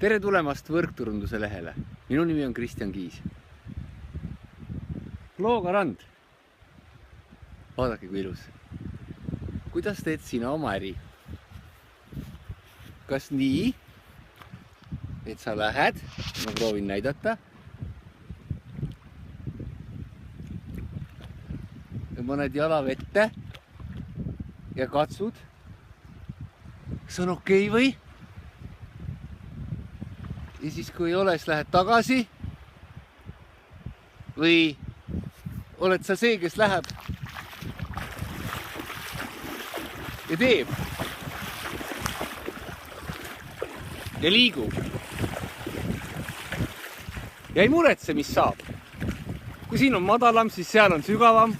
Tere tulemast võrkturunduse lehele. Minu nimi on Kristjan Kiis. Klooga rand. Vaadake kui ilus. Kuidas teed sina oma äri? Kas nii, et sa lähed, ma proovin näidata, ja paned jala vette ja katsud, kas on okei või? Ja siis kui ei ole, siis lähed tagasi või oled sa see, kes läheb ja teeb ja liigub ja ei muretse, mis saab. Kui siin on madalam, siis seal on sügavam.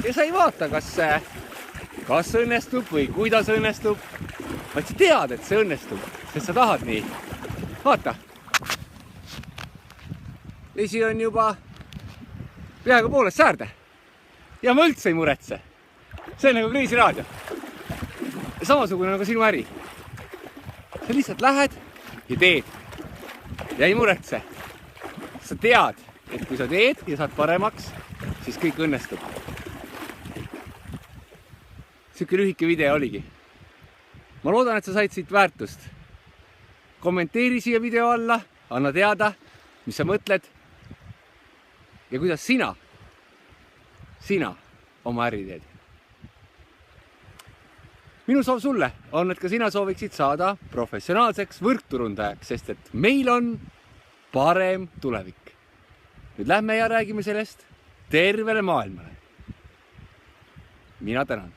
Ja sa ei vaata, kas õnnestub või kuidas õnnestub, vaid sa tead, et see õnnestub, sest sa tahad nii. Vaata. Vesi on juba peaaegu poolest säärde. Ja ma üldse ei muretse. See on nagu Kreisi raadio. Ja samasugune nagu sinu äri. Sa lihtsalt lähed ja teed. Ja ei muretse. Sa tead, et kui sa teed ja saad paremaks, siis kõik õnnestub. Siuke lühike video oligi. Ma loodan, et sa said siit väärtust. Kommenteeri siia video alla, anna teada, mis sa mõtled ja kuidas sina oma äri teed. Minu soov sulle on, et ka sina sooviksid saada professionaalseks võrkturundajaks, sest et meil on parem tulevik. Nüüd lähme ja räägime sellest tervele maailmale. Mina tänan.